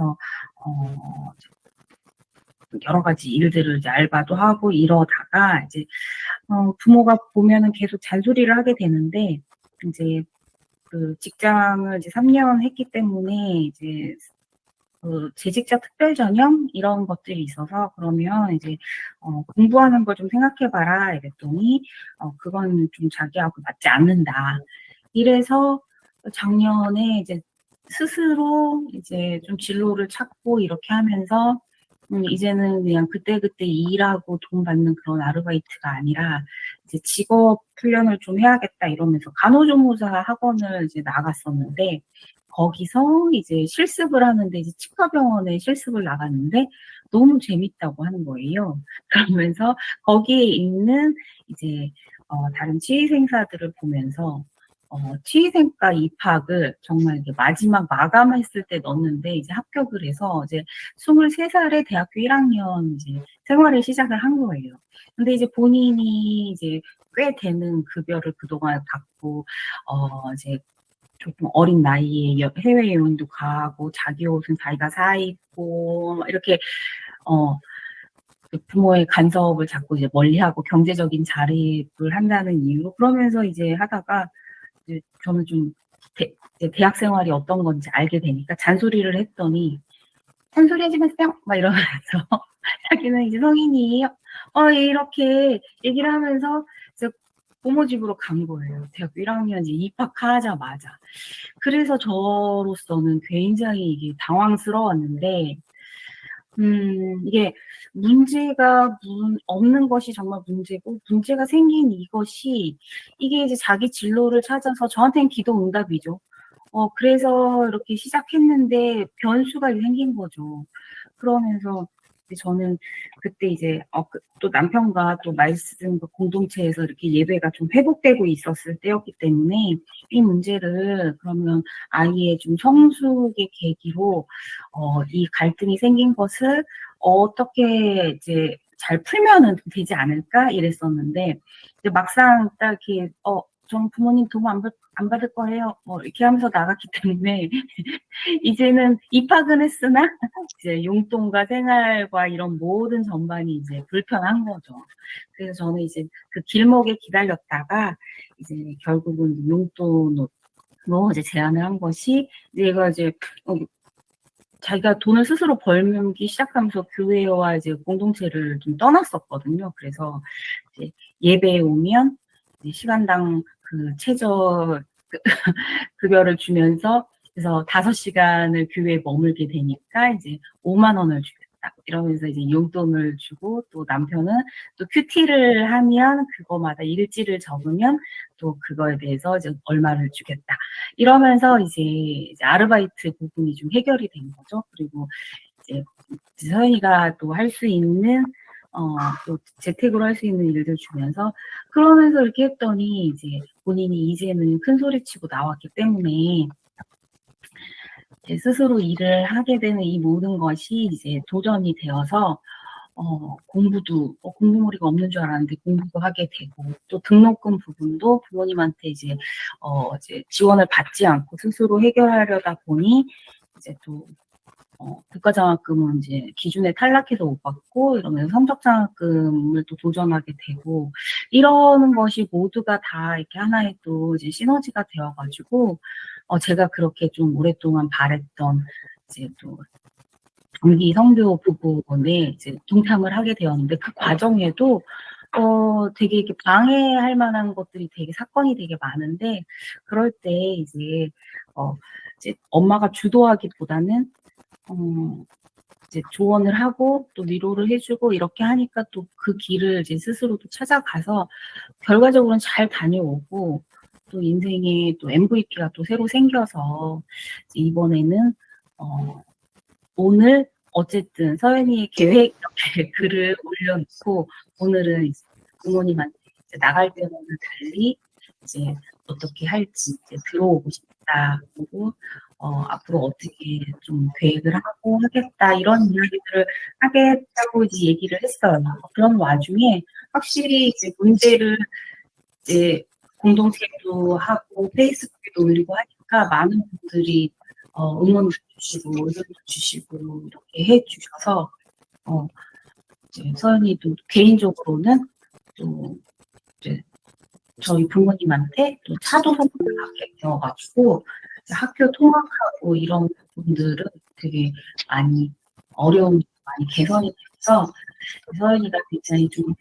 그래서 여러 가지 일들을 이제 알바도 하고 이러다가 이제 부모가 보면은 계속 잔소리를 하게 되는데, 이제 그 직장을 이제 3년 했기 때문에 이제 재직자 특별 전형 이런 것들이 있어서, 그러면 이제 공부하는 걸 좀 생각해봐라 이랬더니 그건 좀 자기하고 맞지 않는다. 이래서 작년에 이제 스스로 이제 좀 진로를 찾고 이렇게 하면서 이제는 그냥 그때그때 일하고 돈 받는 그런 아르바이트가 아니라 이제 직업 훈련을 좀 해야겠다 이러면서 간호조무사 학원을 이제 나갔었는데, 거기서 이제 실습을 하는데, 이제 치과병원에 실습을 나갔는데 너무 재밌다고 하는 거예요. 그러면서 거기에 있는 이제 다른 치의생사들을 보면서 치의생과 입학을 정말 이제 마지막 마감했을 때 넣었는데, 이제 합격을 해서 이제 23살에 대학교 1학년 이제 생활을 시작을 한 거예요. 근데 이제 본인이 이제 꽤 되는 급여를 그동안 받고, 이제 조금 어린 나이에 해외여행도 가고, 자기 옷은 자기가 사 입고, 막 이렇게, 그 부모의 간섭을 자꾸 이제 멀리하고 경제적인 자립을 한다는 이유로, 그러면서 이제 하다가, 이제 저는 좀 대학 생활이 어떤 건지 알게 되니까 잔소리를 했더니, 잔소리 하지 마세요! 막 이러면서, 자기는 이제 성인이에요. 이렇게 얘기를 하면서 이제 부모 집으로 간 거예요. 대학교 1학년 이제 입학하자마자. 그래서 저로서는 굉장히 이게 당황스러웠는데, 이게 문제가 없는 것이 정말 문제고, 문제가 생긴 이것이, 이게 이제 자기 진로를 찾아서 저한테는 기도응답이죠. 그래서 이렇게 시작했는데 변수가 생긴 거죠. 그러면서 저는 그때 이제 또 남편과 또 말씀 그 공동체에서 이렇게 예배가 좀 회복되고 있었을 때였기 때문에, 이 문제를 그러면 아이의 좀 성숙의 계기로 이 갈등이 생긴 것을 어떻게 이제 잘 풀면은 되지 않을까 이랬었는데, 이제 막상 딱 이렇게 전 부모님 도움 안 받을 거예요, 뭐 이렇게 하면서 나갔기 때문에 이제는 입학은 했으나 이제 용돈과 생활과 이런 모든 전반이 이제 불편한 거죠. 그래서 저는 이제 그 길목에 기다렸다가 이제 결국은 용돈으로 이제 제안을 한 것이, 얘가 이제 자기가 돈을 스스로 벌기 시작하면서 교회와 이제 공동체를 좀 떠났었거든요. 그래서 이제 예배에 오면 이제 시간당 그 최저 급여를 주면서, 그래서 5시간을 교회에 머물게 되니까 이제 5만 원을 주겠다 이러면서 이제 용돈을 주고, 또 남편은 또 큐티를 하면 그거마다 일지를 적으면 또 그거에 대해서 이제 얼마를 주겠다 이러면서 이제 아르바이트 부분이 좀 해결이 된 거죠. 그리고 이제 서연이가 또 할 수 있는 또 재택으로 할 수 있는 일들 주면서, 그러면서 이렇게 했더니 이제 본인이 이제는 큰 소리치고 나왔기 때문에 이제 스스로 일을 하게 되는 이 모든 것이 이제 도전이 되어서 공부도 공부머리가 없는 줄 알았는데 공부도 하게 되고, 또 등록금 부분도 부모님한테 이제 지원을 받지 않고 스스로 해결하려다 보니 이제 또 국가장학금은 이제 기준에 탈락해서 못 받고, 이러면서 성적장학금을 또 도전하게 되고, 이러는 것이 모두가 다 이렇게 하나의 또 이제 시너지가 되어가지고, 제가 그렇게 좀 오랫동안 바랬던 이제 또 장기 성교 부분에 이제 동참을 하게 되었는데, 그 과정에도 되게 이렇게 방해할 만한 것들이 되게 사건이 되게 많은데, 그럴 때 이제 엄마가 주도하기보다는 이제 조언을 하고 또 위로를 해주고 이렇게 하니까 또 그 길을 이제 스스로 또 찾아가서 결과적으로는 잘 다녀오고, 또 인생에 또 MVP가 또 새로 생겨서 이번에는 오늘 어쨌든 서연이의 계획 이렇게 글을 올려놓고, 오늘은 부모님한테 이제 나갈 때와는 달리 이제 어떻게 할지 이제 들어오고 싶다. 그리고 앞으로 어떻게 좀 계획을 하고 하겠다 이런 이야기들을 하겠다고 이제 얘기를 했어요. 그런 와중에 확실히 이제 문제를 이제 공동체도 하고 페이스북에도 올리고 하니까 많은 분들이 응원도 주시고 의견도 주시고 이렇게 해주셔서 이제 서연이도 개인적으로는 또 이제 저희 부모님한테 또 차도 선물을 받게 되어가지고 학교 통학하고 이런 부분들은 되게 많이 어려움이 많이 개선이 돼서 서연이가 굉장히 좀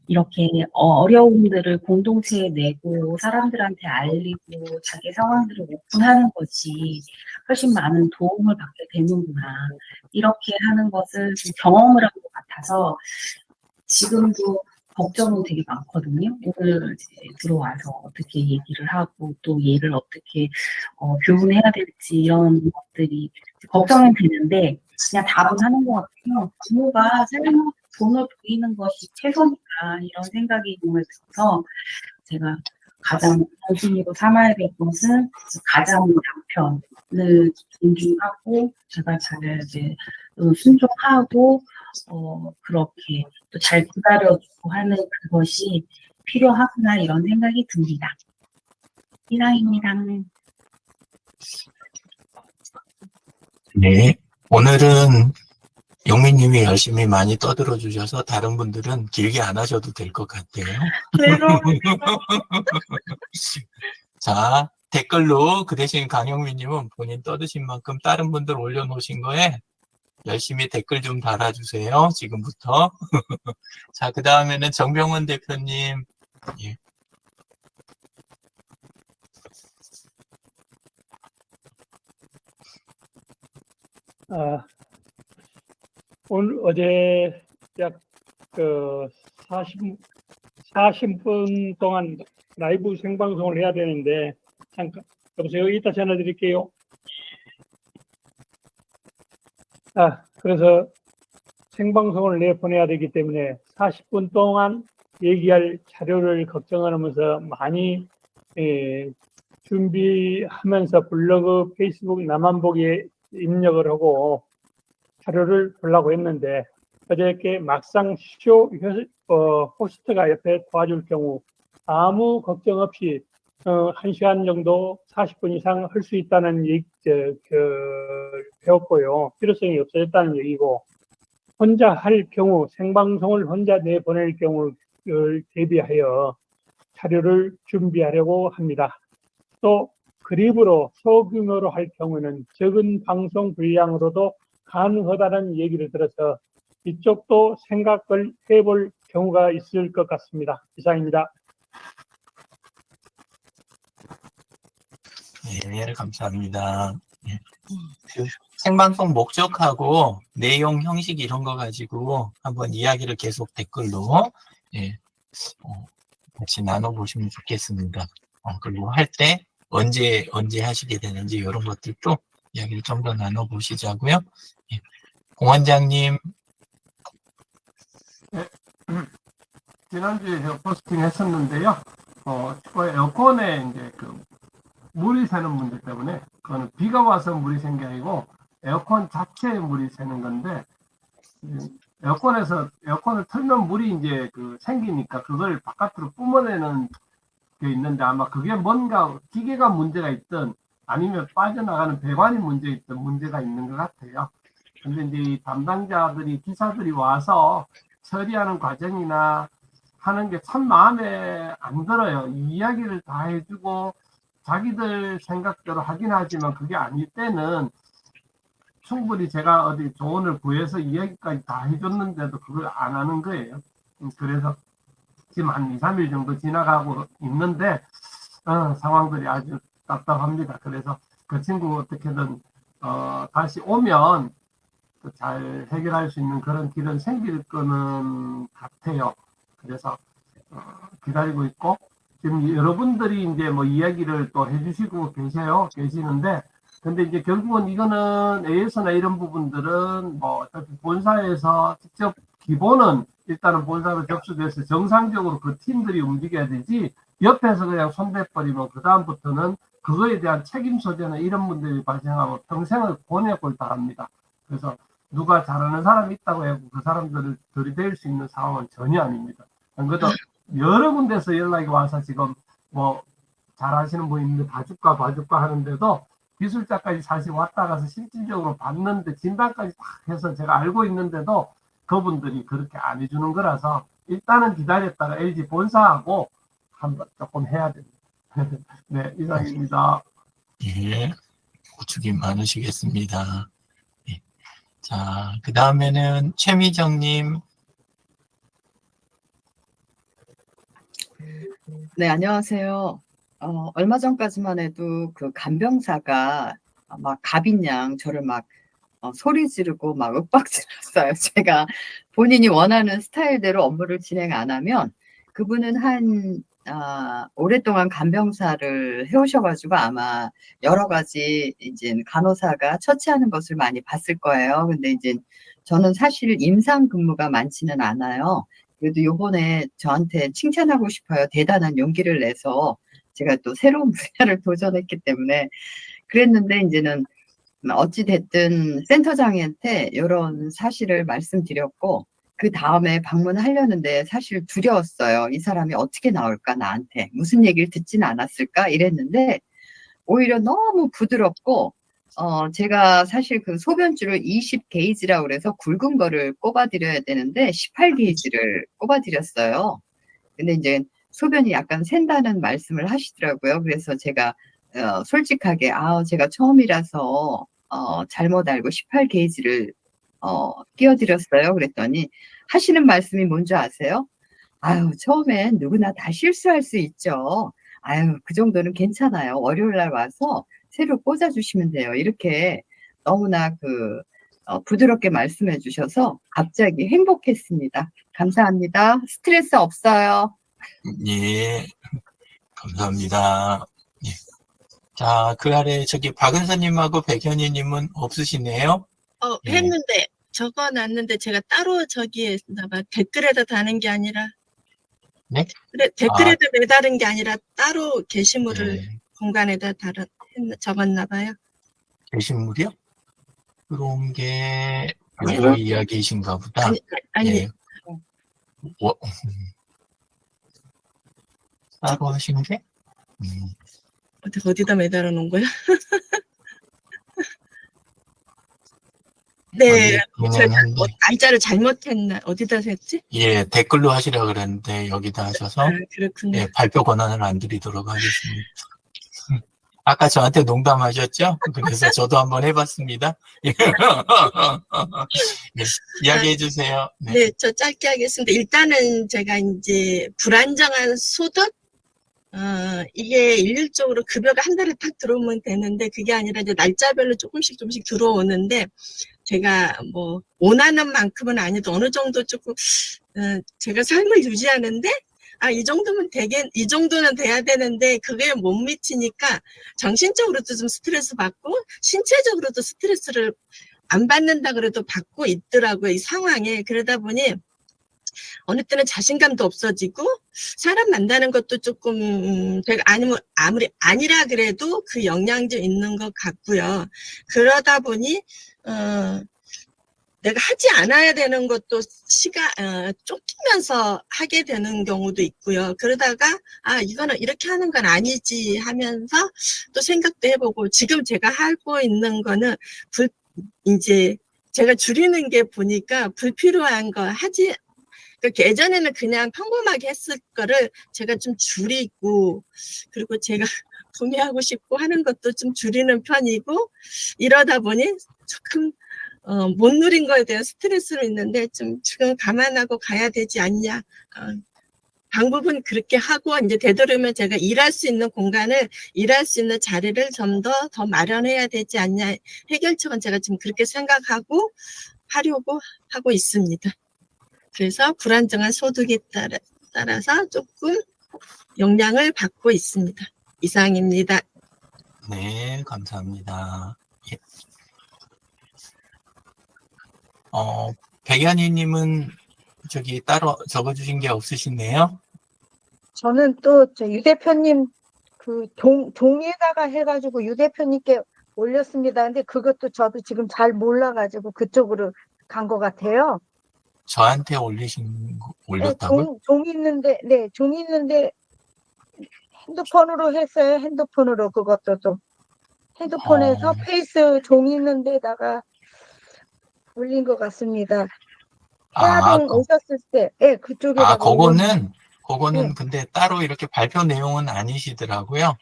이렇게 어려움들을 공동체에 내고 사람들한테 알리고 자기 상황들을 오픈하는 것이 훨씬 많은 도움을 받게 되는구나. 이렇게 하는 것을 좀 경험을 한 것 같아서 지금도 걱정은 되게 많거든요. 오늘 이제 들어와서 어떻게 얘기를 하고 또 얘를 어떻게 교훈해야 될지 이런 것들이 걱정은 되는데 그냥 답은 하는 것 같아요. 부모가 살면서 돈을 보이는 것이 최선이다 이런 생각이 정말 들어서 제가 가장 우선순위로 삼아야 될 것은 가장 남편을 존중하고 제가 잘 이제 순종하고 그렇게 또 잘 기다려주고 하는 그것이 필요하구나 이런 생각이 듭니다. 이상입니다. 네, 오늘은 영민님이 열심히 많이 떠들어 주셔서 다른 분들은 길게 안 하셔도 될 것 같아요. 자, 댓글로 그 대신 강영민님은 본인 떠드신 만큼 다른 분들 올려놓으신 거에 열심히 댓글 좀 달아주세요. 지금부터. 자, 그 다음에는 정병원 대표님. 예. 오늘 어제 약 40분 동안 라이브 생방송을 해야 되는데 잠깐 여보세요. 이따 전화 드릴게요. 그래서 생방송을 내보내야 되기 때문에 40분 동안 얘기할 자료를 걱정하면서 많이 준비하면서 블로그, 페이스북 나만 보기에 입력을 하고 자료를 보려고 했는데 어저께 막상 호스트가 옆에 도와줄 경우 아무 걱정 없이 1시간 정도 40분 이상 할 수 있다는 배웠고요. 필요성이 없어졌다는 얘기고 혼자 할 경우 생방송을 혼자 내보낼 경우를 대비하여 자료를 준비하려고 합니다. 또 그립으로 소규모로 할 경우는 적은 방송 분량으로도 가능하다는 얘기를 들어서 이쪽도 생각을 해볼 경우가 있을 것 같습니다. 이상입니다. 네, 감사합니다. 생방송 목적하고 내용, 형식 이런 거 가지고 한번 이야기를 계속 댓글로 같이 나눠보시면 좋겠습니다. 그리고 할 때 언제 하시게 되는지 이런 것들도 이야기를 좀 더 나눠보시자고요. 공원장님. 네. 지난주에 제가 포스팅 했었는데요. 에어컨에 이제 물이 새는 문제 때문에 그거는 비가 와서 물이 샌 게 아니고 에어컨 자체에 물이 새는 건데 에어컨을 틀면 물이 이제 생기니까 그걸 바깥으로 뿜어내는 게 있는데 아마 그게 뭔가 기계가 문제가 있든 아니면 빠져나가는 배관이 문제가 있는 것 같아요. 근데 이제 이 담당자들이 기사들이 와서 처리하는 과정이나 하는 게 참 마음에 안 들어요. 이 이야기를 다 해주고 자기들 생각대로 하긴 하지만 그게 아닐 때는 충분히 제가 어디 조언을 구해서 이야기까지 다 해줬는데도 그걸 안 하는 거예요. 그래서 지금 한 2, 3일 정도 지나가고 있는데 상황들이 아주 답답합니다. 그래서 그 친구 어떻게든 다시 오면 잘 해결할 수 있는 그런 길은 생길 거는 같아요. 그래서 기다리고 있고 지금 여러분들이 이제 뭐 이야기를 또 해주시고 계시는데 근데 이제 결국은 이거는 AS나 이런 부분들은 뭐 본사에서 직접 기본은 일단은 본사로 접수돼서 정상적으로 그 팀들이 움직여야 되지 옆에서 그냥 손대버리면 그 다음부터는 그거에 대한 책임 소재나 이런 문제들이 발생하고 평생을 고뇌골 당합니다. 그래서 누가 잘하는 사람이 있다고 해도 그 사람들을 들이댈 수 있는 상황은 전혀 아닙니다. 그것도 여러 군데서 연락이 와서 지금 뭐 잘하시는 분이 있는데 봐줄까 하는데도 기술자까지 사실 왔다 가서 실질적으로 봤는데 진단까지 딱 해서 제가 알고 있는데도 그분들이 그렇게 안 해주는 거라서 일단은 기다렸다가 LG 본사하고 한번 조금 해야 됩니다. 네, 이상입니다. 예, 고충이 많으시겠습니다. 예. 자, 그 다음에는 최미정님. 네, 안녕하세요. 얼마 전까지만 해도 그 간병사가 막 갑인양 저를 막 소리 지르고 막 윽박질렀어요. 제가 본인이 원하는 스타일대로 업무를 진행 안 하면 그분은 오랫동안 간병사를 해오셔가지고 아마 여러 가지 이제 간호사가 처치하는 것을 많이 봤을 거예요. 근데 이제 저는 사실 임상 근무가 많지는 않아요. 그래도 요번에 저한테 칭찬하고 싶어요. 대단한 용기를 내서 제가 또 새로운 분야를 도전했기 때문에 그랬는데 이제는 어찌됐든 센터장한테 이런 사실을 말씀드렸고 그 다음에 방문하려는데 사실 두려웠어요. 이 사람이 어떻게 나올까 나한테 무슨 얘기를 듣지는 않았을까 이랬는데 오히려 너무 부드럽고 제가 사실 그 소변줄을 20 게이지라고 그래서 굵은 거를 꼽아드려야 되는데 18 게이지를 꼽아드렸어요. 근데 이제 소변이 약간 샌다는 말씀을 하시더라고요. 그래서 제가 솔직하게 제가 처음이라서 잘못 알고 18 게이지를 끼워드렸어요. 그랬더니 하시는 말씀이 뭔지 아세요? 아유, 처음엔 누구나 다 실수할 수 있죠. 아유, 그 정도는 괜찮아요. 월요일 날 와서 새로 꽂아주시면 돼요. 이렇게 너무나 부드럽게 말씀해 주셔서 갑자기 행복했습니다. 감사합니다. 스트레스 없어요. 예, 감사합니다. 예. 자, 그 아래 저기 박은서님하고 백현희님은 없으시네요. 예. 했는데 적어놨는데 제가 따로 저기에다가 댓글에다 다는 게 아니라 네? 그래 댓글에다 매다른 게 아니라 따로 게시물을 예. 공간에다 적었나 봐요. 게시물이요? 들어온 게 네. 여기 이야기이신가 보다. 아니 예. 따로 하신 게? 어디다 매달아 놓은 거야? 네, 제가 날짜를 잘못했나 어디다 했지? 예, 댓글로 하시라 그랬는데 여기다 하셔서 그렇군요. 예, 발표 권한을 안 드리도록 하겠습니다. 아까 저한테 농담하셨죠? 그래서 저도 한번 해봤습니다. 예, 이야기해 주세요. 네, 저 짧게 하겠습니다. 일단은 제가 이제 불안정한 소득, 이게 일률적으로 급여가 한 달에 탁 들어오면 되는데 그게 아니라 이제 날짜별로 조금씩 들어오는데 제가 뭐 원하는 만큼은 아니도 어느 정도 조금 제가 삶을 유지하는데 이 정도면 이 정도는 돼야 되는데 그게 못 미치니까 정신적으로도 좀 스트레스 받고 신체적으로도 스트레스를 안 받는다 그래도 받고 있더라고요. 이 상황에. 그러다 보니 어느 때는 자신감도 없어지고 사람 만나는 것도 조금 제가 아무리 아니라 그래도 그 영향도 있는 것 같고요. 그러다 보니 내가 하지 않아야 되는 것도 쫓기면서 하게 되는 경우도 있고요. 그러다가 이거는 이렇게 하는 건 아니지 하면서 또 생각도 해보고 지금 제가 하고 있는 거는 이제 제가 줄이는 게 보니까 불필요한 거 그러니까 예전에는 그냥 평범하게 했을 거를 제가 좀 줄이고 그리고 제가 구매하고 싶고 하는 것도 좀 줄이는 편이고 이러다 보니 조금 못 누린 거에 대한 스트레스는 있는데 좀 지금 감안하고 가야 되지 않냐. 방법은 그렇게 하고 이제 되도록이면 제가 일할 수 있는 공간을 일할 수 있는 자리를 좀 더 마련해야 되지 않냐. 해결책은 제가 지금 그렇게 생각하고 하려고 하고 있습니다. 그래서 불안정한 소득에 따라서 조금 영향을 받고 있습니다. 이상입니다. 네, 감사합니다. 예. 백연희님은 저기 따로 적어주신 게 없으시네요? 저는 또 유 대표님 그 종에다가 해가지고 유 대표님께 올렸습니다. 근데 그것도 저도 지금 잘 몰라가지고 그쪽으로 간 것 같아요. 저한테 올렸다고요? 종 있는데, 네, 종 있는데 핸드폰으로 했어요. 핸드폰으로 그것도 좀. 핸드폰에서 어. 페이스 종이 있는 데다가 올린 것 같습니다. 아, 해화동 오셨을 때, 예, 그쪽에다가 그거는 네. 근데 따로 이렇게 발표 내용은 아니시더라고요.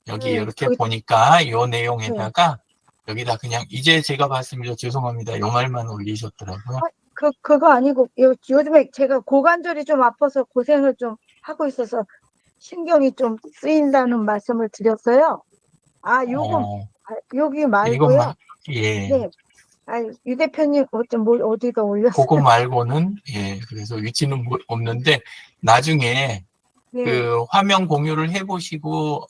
여기 네, 이렇게 보니까 요 내용에다가 여기다 그냥 이제 제가 봤습니다. 죄송합니다. 요 말만 올리셨더라고요. 그거 아니고, 요즘에 제가 고관절이 좀 아파서 고생을 좀 하고 있어서 신경이 좀 쓰인다는 말씀을 드렸어요. 여기 말고요. 이것만, 예. 네. 유 대표님, 어디다 올렸어요? 그거 말고는, 예. 그래서 위치는 없는데, 나중에 네. 그 화면 공유를 해보시고,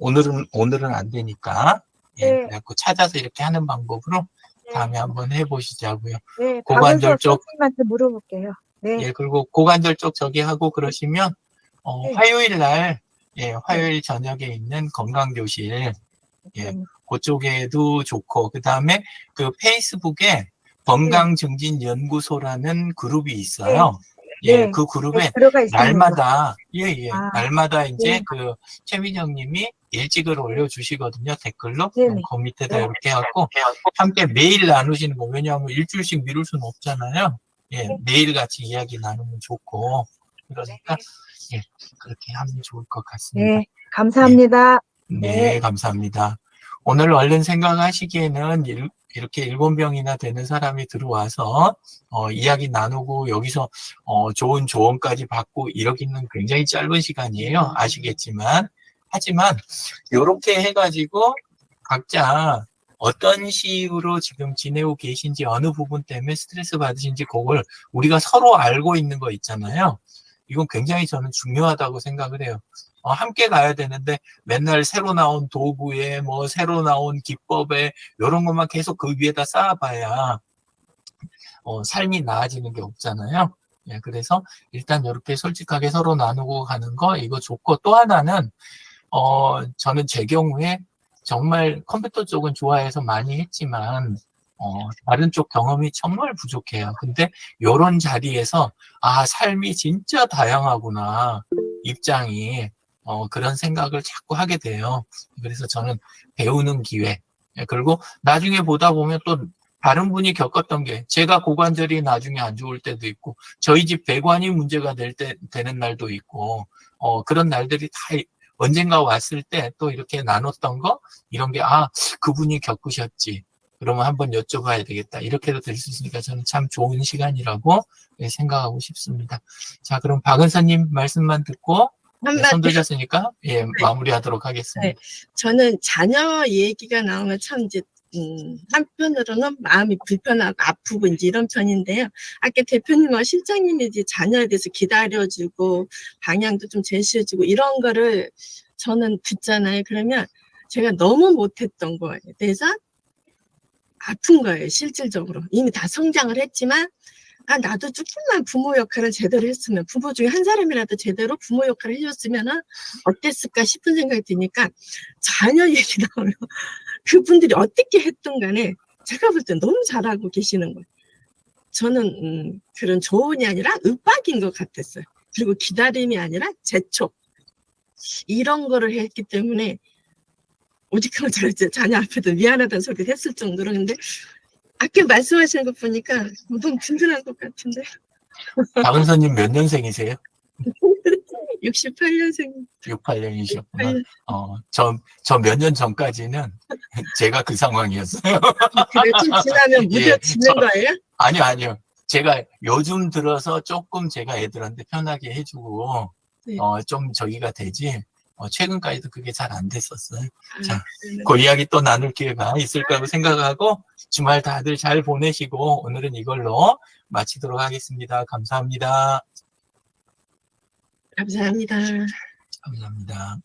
오늘은 안 되니까, 예. 네. 그래갖고 찾아서 이렇게 하는 방법으로 네. 다음에 한번 해보시자고요. 네, 고관절 박은서 쪽, 선생님한테 물어볼게요. 네. 예. 그리고 고관절 쪽 저기 하고 그러시면, 네. 화요일 날, 예. 화요일 저녁에 있는 건강교실, 예. 그쪽에도 좋고, 그 다음에 그 페이스북에 건강증진연구소라는 그룹이 있어요. 예, 네. 그 그룹에 들어가 있습니다. 날마다, 날마다 이제 네. 그 최미정님이 일찍을 올려주시거든요, 댓글로. 네네. 그 밑에다 네. 이렇게 해갖고, 함께 매일 나누시는 거, 왜냐하면 일주일씩 미룰 수는 없잖아요. 예, 매일 같이 이야기 나누면 좋고, 그러니까, 예, 그렇게 하면 좋을 것 같습니다. 네, 감사합니다. 네, 감사합니다. 오늘 얼른 생각하시기에는 이렇게 7명이나 되는 사람이 들어와서 이야기 나누고 여기서 좋은 조언까지 받고 이러기는 굉장히 짧은 시간이에요. 아시겠지만. 하지만 이렇게 해가지고 각자 어떤 식으로 지금 지내고 계신지 어느 부분 때문에 스트레스 받으신지 그걸 우리가 서로 알고 있는 거 있잖아요. 이건 굉장히 저는 중요하다고 생각을 해요. 함께 가야 되는데 맨날 새로 나온 도구에 새로 나온 기법에 이런 것만 계속 그 위에다 쌓아봐야 삶이 나아지는 게 없잖아요. 예, 그래서 일단 이렇게 솔직하게 서로 나누고 가는 거 이거 좋고 또 하나는 저는 제 경우에 정말 컴퓨터 쪽은 좋아해서 많이 했지만 다른 쪽 경험이 정말 부족해요. 근데 이런 자리에서 삶이 진짜 다양하구나 입장이 그런 생각을 자꾸 하게 돼요. 그래서 저는 배우는 기회 그리고 나중에 보다 보면 또 다른 분이 겪었던 게 제가 고관절이 나중에 안 좋을 때도 있고 저희 집 배관이 문제가 되는 날도 있고 그런 날들이 다 언젠가 왔을 때 또 이렇게 나눴던 거 이런 게 그분이 겪으셨지 그러면 한번 여쭤봐야 되겠다 이렇게도 될 수 있으니까 저는 참 좋은 시간이라고 생각하고 싶습니다. 자 그럼 박은서님 말씀만 듣고 손 드셨으니까 마무리하도록 하겠습니다. 네, 저는 자녀 얘기가 나오면 참 이제 한편으로는 마음이 불편하고 아프고 이제 이런 편인데요. 아까 대표님과 실장님이 이제 자녀에 대해서 기다려주고 방향도 좀 제시해주고 이런 거를 저는 듣잖아요. 그러면 제가 너무 못했던 거에 대해서 아픈 거예요. 실질적으로 이미 다 성장을 했지만 나도 조금만 부모 역할을 제대로 했으면 부모 중에 한 사람이라도 제대로 부모 역할을 해줬으면 어땠을까 싶은 생각이 드니까 자녀 얘기 나오면 그분들이 어떻게 했든 간에 제가 볼 때 너무 잘하고 계시는 거예요. 저는 그런 조언이 아니라 윽박인 것 같았어요. 그리고 기다림이 아니라 재촉 이런 거를 했기 때문에 오직하면 자녀 앞에도 미안하다는 소리를 했을 정도로 근데 아까 말씀하시는 거 보니까 너무 든든한 것 같은데. 박은서님 몇 년생이세요? 68년생. 68년이셨구나. 저 몇 년 전까지는 제가 그 상황이었어요. 그래, 좀 지나면 무뎌지는 거예요? 아니요. 제가 요즘 들어서 조금 제가 애들한테 편하게 해주고, 네. 좀 저기가 되지, 최근까지도 그게 잘 안 됐었어요. 자, 네. 그 이야기 또 나눌 기회가 있을 거라고 생각하고, 주말 다들 잘 보내시고, 오늘은 이걸로 마치도록 하겠습니다. 감사합니다. 감사합니다. 감사합니다.